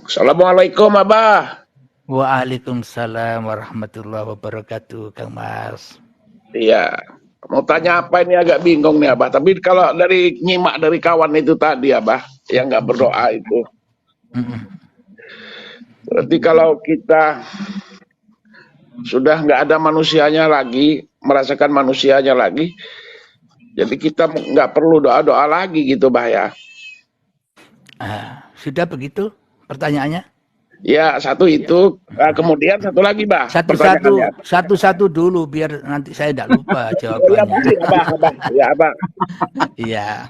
Assalamualaikum Abah. Waalaikumsalam warahmatullahi wabarakatuh, Kang Mas. Iya. Mau tanya apa ini agak bingung nih Abah. Tapi kalau dari nyimak dari kawan itu tadi Abah, yang nggak berdoa itu. Berarti kalau kita sudah nggak ada manusianya lagi, merasakan manusianya lagi, jadi kita nggak perlu doa-doa lagi gitu Bah ya. Sudah begitu pertanyaannya? Ya, satu itu. Kemudian satu lagi Bah, pertanyaannya. Satu-satu dulu biar nanti saya tidak lupa Oh ya, jawabannya. Abah. Ya, Abah. Iya.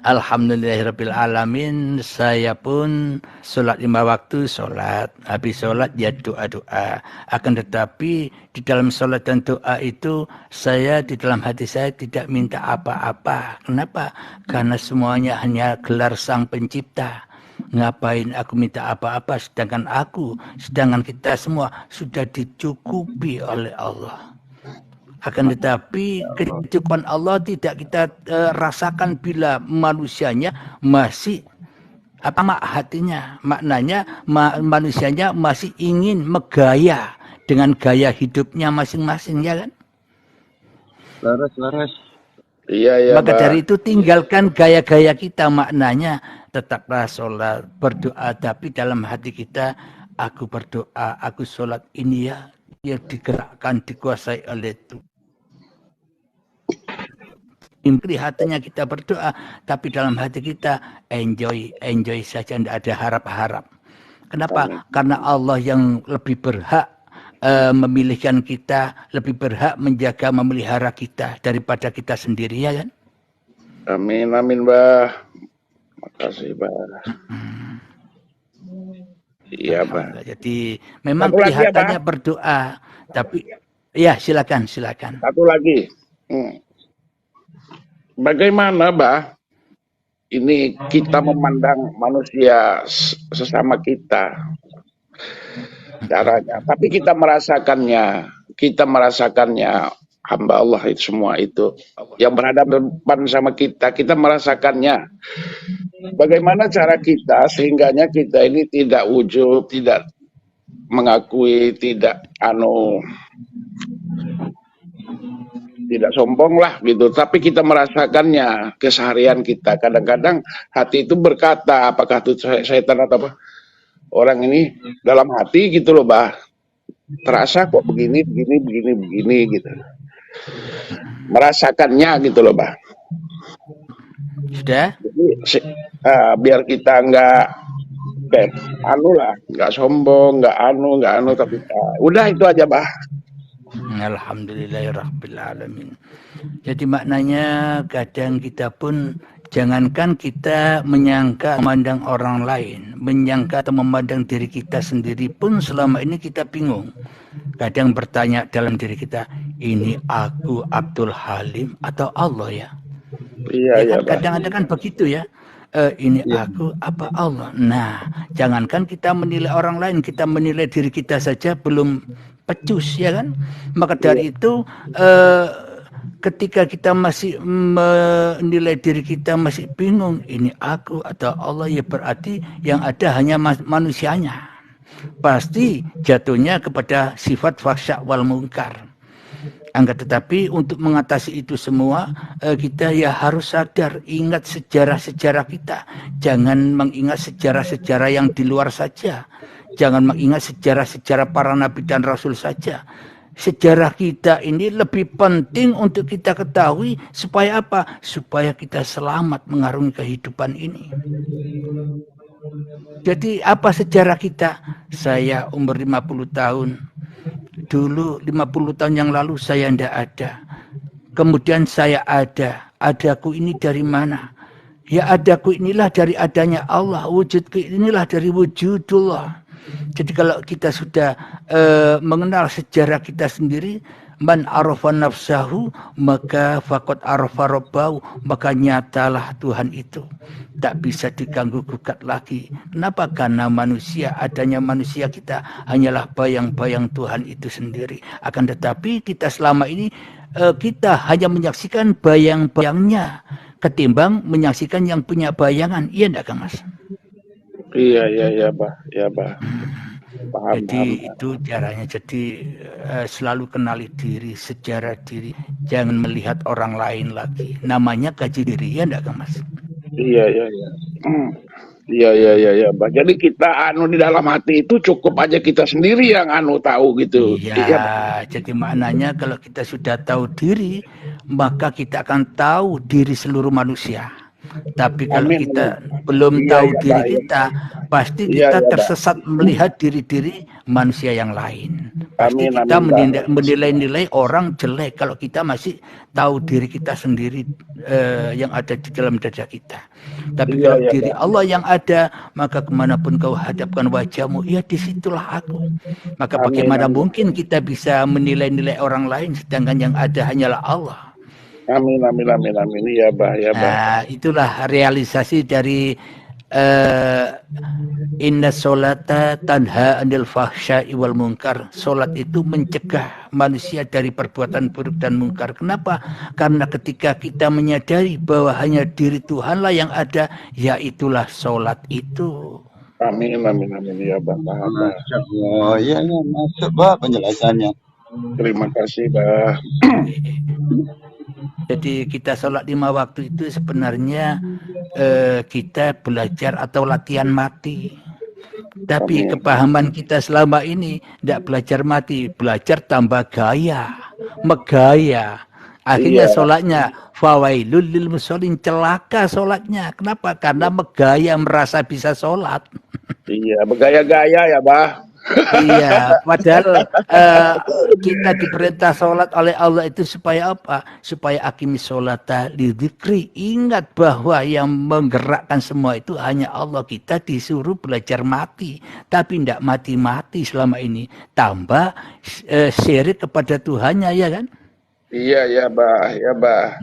Alhamdulillahirabbil alamin. Saya pun sholat 5 waktu sholat. Habis sholat ya doa-doa. Akan tetapi di dalam sholat dan doa itu saya di dalam hati saya tidak minta apa-apa. Kenapa? Karena semuanya hanya gelar Sang Pencipta. Ngapain aku minta apa-apa sedangkan kita semua sudah dicukupi oleh Allah. Akan tetapi kecukupan Allah tidak kita rasakan bila manusianya masih hatinya, maknanya manusianya masih ingin megaya dengan gaya hidupnya masing-masing, ya kan? Laras. Iya, Maka Bah. dari itu tinggalkan gaya-gaya kita, maknanya tetaplah sholat, berdoa, tapi dalam hati kita, aku berdoa, aku sholat ini ya digerakkan, dikuasai oleh Tuhan. Hatinya kita berdoa, tapi dalam hati kita enjoy saja, tidak ada harap-harap. Kenapa? Karena Allah yang lebih berhak memilihkan kita, lebih berhak menjaga, memelihara kita daripada kita sendiri, ya kan? Amin, Bah. Makasih, Bah. Iya, Bah. Jadi memang kelihatannya berdoa, tapi ya silakan. Satu lagi. Bagaimana, Bah, ini kita memandang manusia sesama kita caranya, tapi kita merasakannya hamba Allah itu semua itu yang berhadapan sama kita merasakannya. Bagaimana cara kita sehingganya kita ini tidak ujub, tidak mengakui, tidak tidak sombong lah gitu, tapi kita merasakannya keseharian kita. Kadang-kadang hati itu berkata, apakah itu setan atau apa, orang ini dalam hati gitu loh, Bah, terasa kok begini gitu, merasakannya gitu loh, Bah. Sudah? Jadi biar kita nggak nggak sombong, nggak tapi udah itu aja, Bah. Alhamdulillahirrahmanirrahim. Jadi maknanya kadang kita pun jangankan kita menyangka memandang orang lain, menyangka atau memandang diri kita sendiri pun selama ini kita bingung. Kadang bertanya dalam diri kita, ini aku Abdul Halim atau Allah ya? Iya, kan kadang-kadang kan begitu ya. Ini aku apa Allah? Nah, jangankan kita menilai orang lain, kita menilai diri kita saja belum pecus, ya kan? Maka dari itu ketika kita masih menilai diri kita masih bingung, ini aku atau Allah, ya berarti yang ada hanya manusianya. Pasti jatuhnya kepada sifat fahsya wal munkar. Tetapi untuk mengatasi itu semua kita ya harus sadar, ingat sejarah-sejarah kita. Jangan mengingat sejarah-sejarah yang di luar saja. Jangan mengingat sejarah-sejarah para nabi dan rasul saja. Sejarah kita ini lebih penting untuk kita ketahui supaya apa? Supaya kita selamat mengarungi kehidupan ini. Jadi apa sejarah kita? Saya umur 50 tahun. Dulu 50 tahun yang lalu saya tidak ada. Kemudian saya ada. Adaku ini dari mana? Ya adaku inilah dari adanya Allah. Wujudku inilah dari wujudullah. Jadi kalau kita sudah mengenal sejarah kita sendiri, man arafa nafsahu maka faqad arafa rabbahu, maka nyatalah Tuhan itu. Tak bisa diganggu gugat lagi. Kenapa? Karena adanya manusia kita hanyalah bayang-bayang Tuhan itu sendiri. Akan tetapi kita selama ini kita hanya menyaksikan bayang-bayangnya ketimbang menyaksikan yang punya bayangan. Iya enggak, Kang Mas? Iya, iya, iya, Bah. Ya, Bah. Paham, paham. Jadi itu caranya. Jadi selalu kenali diri, sejarah diri. Jangan melihat orang lain lagi. Namanya kaji diri, ya enggak, Kang Mas? Iya, iya, iya. Hmm. Iya, iya, iya, iya, Bah. Jadi kita anu di dalam hati itu cukup aja kita sendiri yang anu tahu gitu. Iya, Iya, Bah. jadi maknanya kalau kita sudah tahu diri, maka kita akan tahu diri seluruh manusia. Tapi kalau Amin, amin. kita belum Iya, tahu iya, diri Bah. Ya. kita, pasti Iya, kita iya, Bah. tersesat melihat diri-diri manusia yang lain. Pasti Amin, kita amin, Bah. menilai-nilai orang jelek kalau kita masih tahu diri kita sendiri yang ada di dalam dada kita. Tapi Iya, kalau iya, diri Bah. Allah yang ada, maka kemanapun kau hadapkan wajahmu, ya disitulah aku. Maka Amin, bagaimana amin. mungkin kita bisa menilai-nilai orang lain sedangkan yang ada hanyalah Allah. Amin, amin, amin, amin. Iya, Bah, ya, Bah. Nah, itulah realisasi dari inna sholata tanha anil fahsya'i wal munkar. Solat itu mencegah manusia dari perbuatan buruk dan mungkar. Kenapa? Karena ketika kita menyadari bahwa hanya diri Tuhanlah yang ada, yaitulah solat itu. Amin, amin, amin. Iya, Bah. Paham, Bah. Oh iya, iya, masuk Bah penjelasannya. Terima kasih, Bah. Jadi kita sholat 5 waktu itu sebenarnya kita belajar atau latihan mati. Tapi kepahaman kita selama ini tidak belajar mati, belajar tambah gaya, megaya. Akhirnya Iya. sholatnya fawailul lil musholin, celaka sholatnya. Kenapa? Karena megaya merasa bisa sholat. Iya, bergaya-gaya ya, Bah. Iya, padahal kita diperintah sholat oleh Allah itu supaya apa? Supaya akimis sholata lidzikri. Ingat bahwa yang menggerakkan semua itu hanya Allah. Kita disuruh belajar mati, tapi tidak mati-mati selama ini. Tambah syirik kepada Tuhannya, ya kan? Iya, ya, Bah, ya, Bah.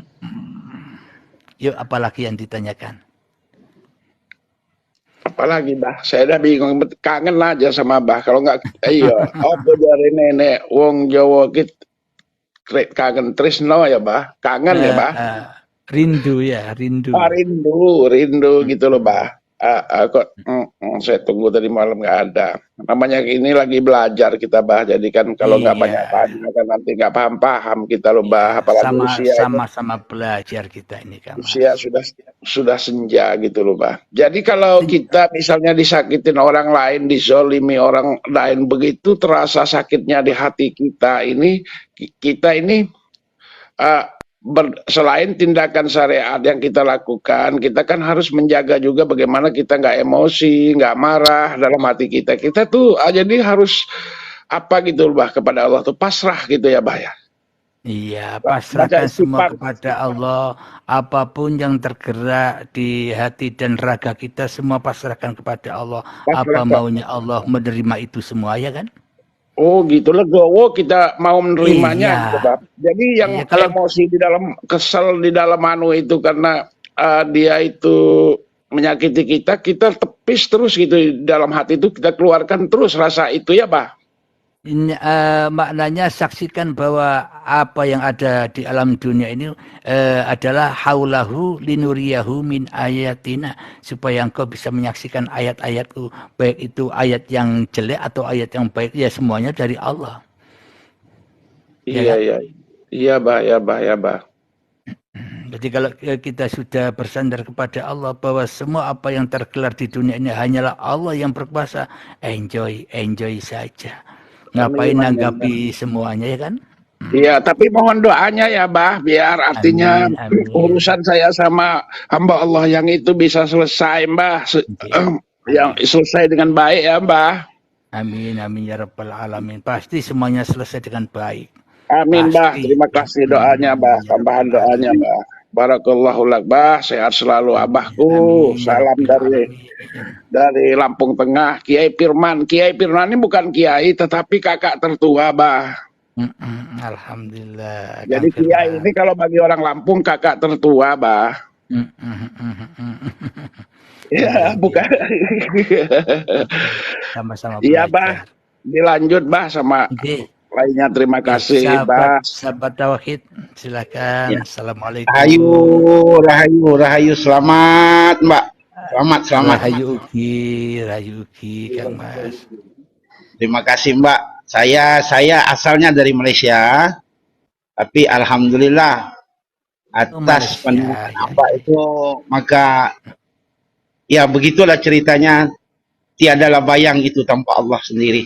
Yuk, apalagi yang ditanyakan? Apalagi, Bah, saya udah bingung, kangen aja sama Bah. Kalau nggak, iya, apa dari nenek wong Jawa kita kangen tresno ya, Bah. Kangen ya, Bah. Rindu ya, rindu. Rindu gitu loh, Bah. Kok saya tunggu tadi malam nggak ada. Namanya ini lagi belajar kita, Bah. Jadi kan kalau nggak banyak tanya kan nanti nggak paham kita loh, Bah. Apalagi usia sama-sama belajar kita ini kan. Usia sudah senja gitu loh, Bah. Jadi kalau kita misalnya disakitin orang lain, dizolimi orang lain begitu terasa sakitnya di hati kita ini selain tindakan syariat yang kita lakukan, kita kan harus menjaga juga bagaimana kita nggak emosi, nggak marah dalam hati kita. Kita tuh jadi harus apa gitu, Bah, kepada Allah tuh pasrah gitu ya, Bah ya. Iya, pasrahkan semua kepada Allah. Apapun yang tergerak di hati dan raga kita, semua pasrahkan kepada Allah. Apa maunya Allah, menerima itu semua, ya kan? Oh gitu, legowo kita mau menerimanya, gitu, Bab. Jadi yang kalau emosi di dalam, kesel di dalam anu itu karena dia itu menyakiti kita, kita tepis terus gitu di dalam hati itu, kita keluarkan terus rasa itu ya, Bah. Ini, maknanya saksikan bahwa apa yang ada di alam dunia ini adalah haulahu linuriyahu min ayatina, supaya engkau bisa menyaksikan ayat-ayatku, baik itu ayat yang jelek atau ayat yang baik, ya semuanya dari Allah. Iya, ya, kan? Iya, Bah, ya, Bah, ya, Bah. Jadi kalau kita sudah bersandar kepada Allah bahwa semua apa yang tergelar di dunia ini hanyalah Allah yang berkuasa, enjoy saja. Ngapain nanggapi semuanya, ya kan? Iya, tapi mohon doanya ya, Bah, biar artinya urusan saya sama hamba Allah yang itu bisa selesai, Mbah. Yang selesai dengan baik ya, Mbah. Amin, amin ya rabbal alamin. Pasti semuanya selesai dengan baik. Amin, Bah. Terima kasih doanya, Bah. Tambahan doanya, Bah. Barakallahu lak, Bah. Sehat selalu abahku. Salam dari Lampung Tengah, Kiai Firman. Kiai Firman ini bukan kiai, tetapi kakak tertua, Bah. Alhamdulillah. Jadi kiai ini kalau bagi orang Lampung kakak tertua, Bah. Iya, bukan. Sama-sama. Iya, Bah. Dilanjut, Bah, sama lainnya. Terima kasih, Bah. Sahabat Tauhid, silakan. Ya. Assalamualaikum. Rahayu, selamat, Mbak. Selamat. Rahayu ugi Kang Mas. Terima kasih Mbak. Saya asalnya dari Malaysia, tapi alhamdulillah atas Malaysia, pendidikan ya. Mbak itu, maka ya begitulah ceritanya. Tiadalah bayang itu tanpa Allah sendiri.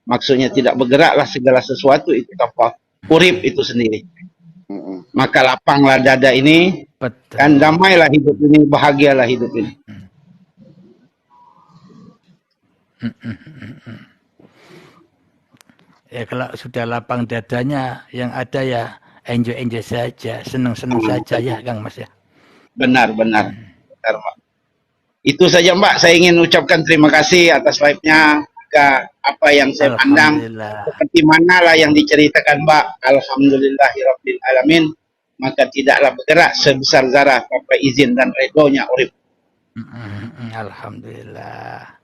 Maksudnya tidak bergeraklah segala sesuatu itu tanpa urip itu sendiri. Maka lapanglah dada ini, Betul. kan damailah hidup ini, bahagialah hidup ini. Ya kalau sudah lapang dadanya, yang ada ya enjoy saja, senang saja ya Kang Mas ya. Benar Mbak. Itu saja Mbak, saya ingin ucapkan terima kasih atas live-nya. Apa yang saya pandang seperti manalah yang diceritakan Mbak, alhamdulillahirabbil alamin, maka tidaklah bergerak sebesar zarah tanpa izin dan ridhonya urip. Alhamdulillah.